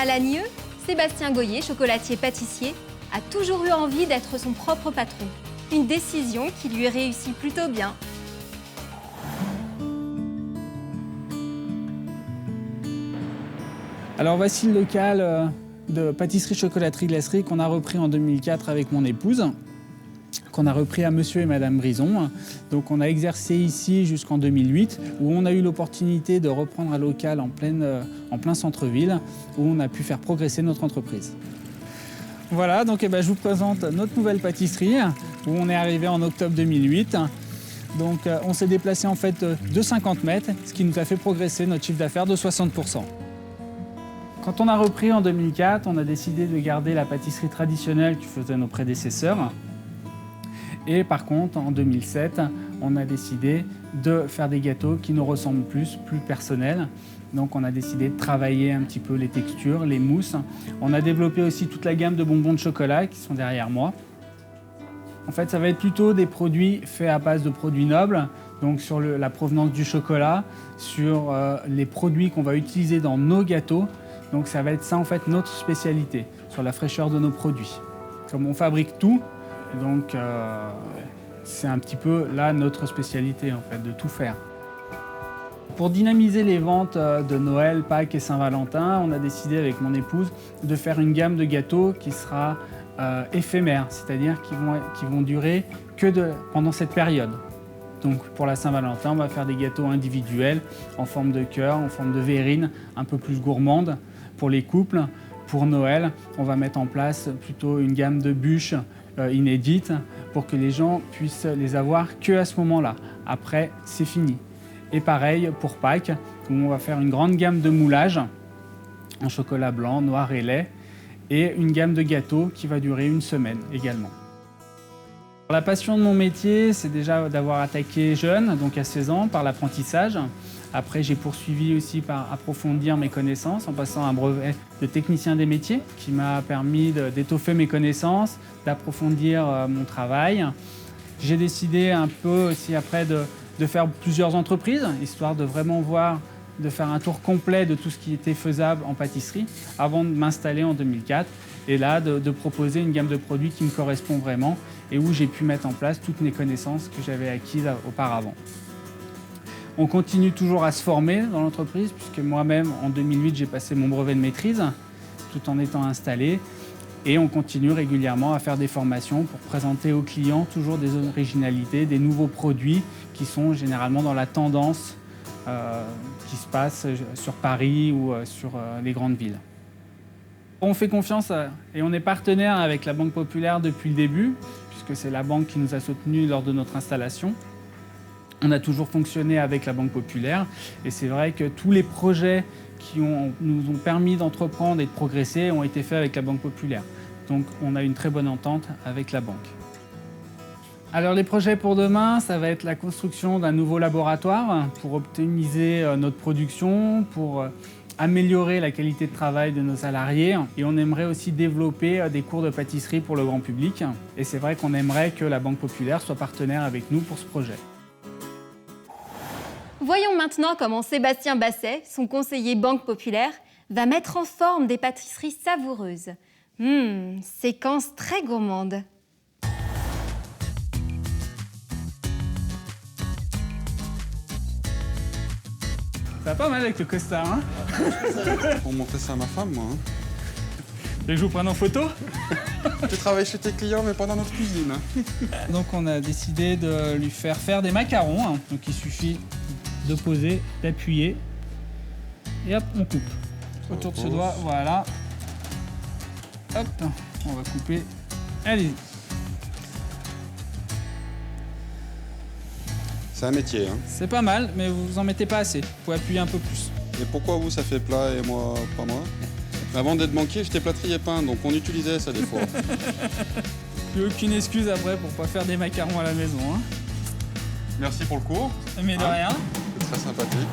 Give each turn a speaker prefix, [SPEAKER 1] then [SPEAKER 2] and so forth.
[SPEAKER 1] À Lagnieu, Sébastien Goyer, chocolatier-pâtissier, a toujours eu envie d'être son propre patron. Une décision qui lui réussit plutôt bien.
[SPEAKER 2] Alors voici le local de pâtisserie-chocolaterie-glacerie qu'on a repris en 2004 avec mon épouse, qu'on a repris à Monsieur et Madame Brison. Donc on a exercé ici jusqu'en 2008, où on a eu l'opportunité de reprendre un local en plein centre-ville, où on a pu faire progresser notre entreprise. Voilà, donc je vous présente notre nouvelle pâtisserie, où on est arrivé en octobre 2008. Donc on s'est déplacé en fait de 50 mètres, ce qui nous a fait progresser notre chiffre d'affaires de 60%. Quand on a repris en 2004, on a décidé de garder la pâtisserie traditionnelle que faisaient nos prédécesseurs. Et par contre, en 2007, on a décidé de faire des gâteaux qui nous ressemblent plus personnels. Donc on a décidé de travailler un petit peu les textures, les mousses. On a développé aussi toute la gamme de bonbons de chocolat qui sont derrière moi. En fait, ça va être plutôt des produits faits à base de produits nobles, donc sur la provenance du chocolat, sur les produits qu'on va utiliser dans nos gâteaux. Donc ça va être ça en fait notre spécialité, sur la fraîcheur de nos produits. Comme on fabrique tout, donc c'est un petit peu là notre spécialité en fait, de tout faire. Pour dynamiser les ventes de Noël, Pâques et Saint-Valentin, on a décidé avec mon épouse de faire une gamme de gâteaux qui sera éphémère, c'est-à-dire qui vont durer que pendant cette période. Donc pour la Saint-Valentin, on va faire des gâteaux individuels en forme de cœur, en forme de verrine, un peu plus gourmande pour les couples. Pour Noël, on va mettre en place plutôt une gamme de bûches inédites pour que les gens puissent les avoir que à ce moment-là. Après, c'est fini. Et pareil pour Pâques, où on va faire une grande gamme de moulages en chocolat blanc, noir et lait, et une gamme de gâteaux qui va durer une semaine également. La passion de mon métier, c'est déjà d'avoir attaqué jeune, donc à 16 ans, par l'apprentissage. Après, j'ai poursuivi aussi par approfondir mes connaissances en passant un brevet de technicien des métiers qui m'a permis d'étoffer mes connaissances, d'approfondir mon travail. J'ai décidé un peu aussi après de faire plusieurs entreprises, histoire de vraiment voir, de faire un tour complet de tout ce qui était faisable en pâtisserie avant de m'installer en 2004 et là de proposer une gamme de produits qui me correspond vraiment et où j'ai pu mettre en place toutes mes connaissances que j'avais acquises auparavant. On continue toujours à se former dans l'entreprise puisque moi-même en 2008 j'ai passé mon brevet de maîtrise tout en étant installé et on continue régulièrement à faire des formations pour présenter aux clients toujours des originalités, des nouveaux produits qui sont généralement dans la tendance qui se passe sur Paris ou sur les grandes villes. On fait confiance et on est partenaire avec la Banque Populaire depuis le début, puisque c'est la banque qui nous a soutenus lors de notre installation. On a toujours fonctionné avec la Banque Populaire et c'est vrai que tous les projets qui nous ont permis d'entreprendre et de progresser ont été faits avec la Banque Populaire. Donc on a une très bonne entente avec la banque. Alors les projets pour demain, ça va être la construction d'un nouveau laboratoire pour optimiser notre production, pour améliorer la qualité de travail de nos salariés. Et on aimerait aussi développer des cours de pâtisserie pour le grand public. Et c'est vrai qu'on aimerait que la Banque Populaire soit partenaire avec nous pour ce projet.
[SPEAKER 1] Voyons maintenant comment Sébastien Basset, son conseiller Banque Populaire, va mettre en forme des pâtisseries savoureuses. Séquence très gourmande.
[SPEAKER 2] Ça va pas mal avec le costard, hein?
[SPEAKER 3] Pour montrer ça à ma femme, moi.
[SPEAKER 2] Et je vous prenne en photo?
[SPEAKER 3] Tu travailles chez tes clients, mais pas dans notre cuisine.
[SPEAKER 2] Donc on a décidé de lui faire des macarons. Donc il suffit de poser, d'appuyer et hop, on coupe. Autour de ce doigt, voilà. Hop, on va couper. Allez-y.
[SPEAKER 3] C'est un métier, hein.
[SPEAKER 2] C'est pas mal, mais vous en mettez pas assez. Vous pouvez appuyer un peu plus.
[SPEAKER 3] Et pourquoi vous, ça fait plat et moi, pas moi? Avant d'être banquier, j'étais plâtrier peint, donc on utilisait ça des fois.
[SPEAKER 2] Plus aucune excuse après pour pas faire des macarons à la maison, hein.
[SPEAKER 3] Merci pour le cours.
[SPEAKER 2] Mais de rien.
[SPEAKER 3] C'est très sympathique.